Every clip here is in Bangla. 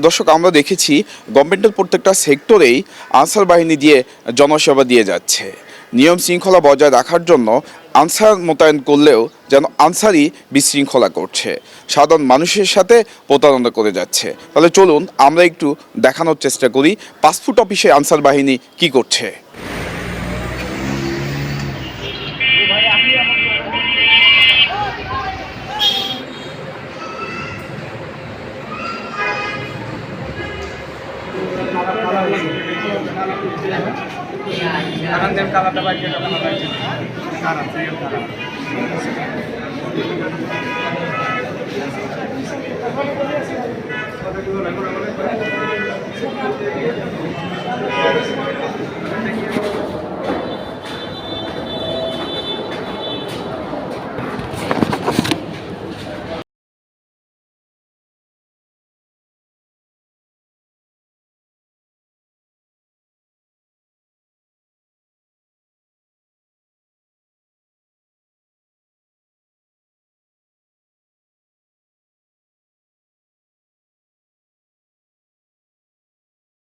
দর্শক, আমরা দেখেছি গভর্নমেন্টের প্রত্যেকটা সেক্টরেই আনসার বাহিনী দিয়ে জনসেবা দিয়ে যাচ্ছে। নিয়ম শৃঙ্খলা বজায় রাখার জন্য আনসার মোতায়েন করলেও যেন আনসারই বিশৃঙ্খলা করছে, সাধারণ মানুষের সাথে প্রতারণা করে যাচ্ছে। তাহলে চলুন আমরা একটু দেখানোর চেষ্টা করি পাসপোর্ট অফিসে আনসার বাহিনী কি করছে।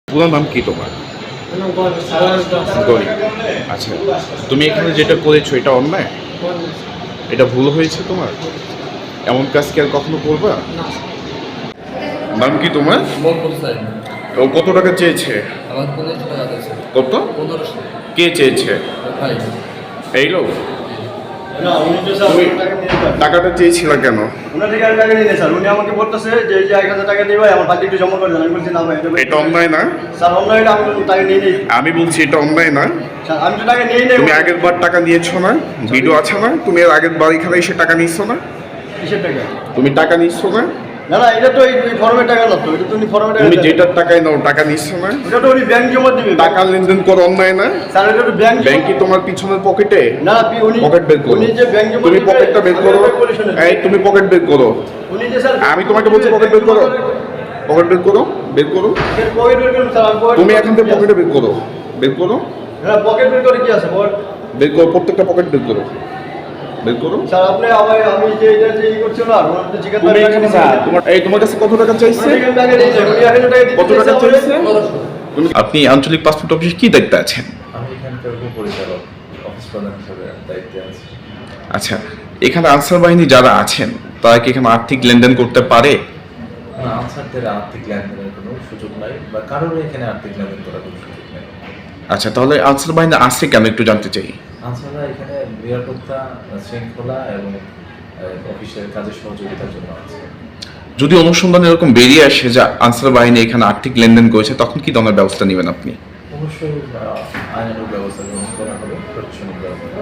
পুরো নাম কি তোমার? গরিব। আচ্ছা, তুমি এখানে যেটা করেছো এটা অন্যায়, এটা ভুল হয়েছে তোমার? এমন কাজ কি আর কখনো করবা? নাম কি তোমার? ও কত টাকা চেয়েছে? কত? কে চেয়েছে? এই লোক। তুমি টাকাটা চেয়েছিল কেন? টাকা নিয়ে স্যার, উনি আমাকে বলতেছে যে 1000 টাকা দিবে, আমার বাকি একটু জমা করে দেন। আমি বলছি না ভাই, এটা অন্যায় না স্যার। অন্যায় হলে আমি টাকা নিয়ে নিই। আমি বলছি এটা অন্যায় না স্যার, আমি তো টাকা নিয়ে নিই। তুমি আগের বার টাকা নিয়েছো না? ভিডিও আছে না? তুমি এর আগের বার এখানে এসে টাকা নিচ্ছ না? কিসের টাকা? তুমি টাকা নিচ্ছ না? না না, এটা তো এই ফর্মের টাকা না তো, এটা তো উনি ফর্মের টাকা। তুমি যেটার টাকায় নাও টাকা নিচ্ছ না? এটা তো উনি ব্যাংক জমা দিবে। টাকা লেনদেন করো অন্যায় না? স্যার, এটা তো ব্যাংক। ব্যাংক কি তোমার পিছনের পকেটে? না উনি পকেট বের করো। উনি যে ব্যাংক জমা তুমি দিবে, পকেটটা বের করো। এই তুমি পকেট বের করো। উনি যে স্যার, আমি তোমাকে বলছি পকেট বের করো। পকেট বের করো, বের করো। পকেট বের করুন স্যার। তুমি এখান থেকে পকেটে বের করো, বের করো। হ্যাঁ, পকেট বের করে কি আছে? বের করো, প্রত্যেকটা পকেট বের করো, বের করো। স্যার, আপনি আমি যে এটা যে করছি না, ওনার তো জিজ্ঞাসা তুমি এখানে তোমার কাছে কত টাকা চাইছে? কত টাকা চাইছে? আপনি আঞ্চলিক পাসপোর্ট অফিসে কি দায়িত্বে আছেন? আমি এখানকার উপপরিচালক, অফিস প্রধান হিসেবে দায়িত্বে আছি। আচ্ছা, এখানে আনসার বাহিনী যারা আছেন তারা কি এখানে আর্থিক লেনদেন করতে পারে? না, আনসারদের আর্থিক লেনদেনের কোনো সুযোগ নাই, বা কারোর এখানে আর্থিক লেনদেন করার কোনো সুযোগ নেই। আচ্ছা, তাহলে আনসার বাহিনী আসছে কেন একটু জানতে চাই। আনসাররা এখানে নিরাপত্তা, শৃঙ্খলা এবং অফিসের কাজের সহযোগিতার জন্য আছে। যদি অনুসন্ধানে এরকম বেরিয়ে আসে যে আনসার বাহিনী এখানে আর্থিক লেনদেন করেছে, তখন কি ধরনের ব্যবস্থা নেবেন আপনি? অবশ্যই আইনানুগ ব্যবস্থা গ্রহণ করা হবে, প্রশাসনিক ব্যবস্থা।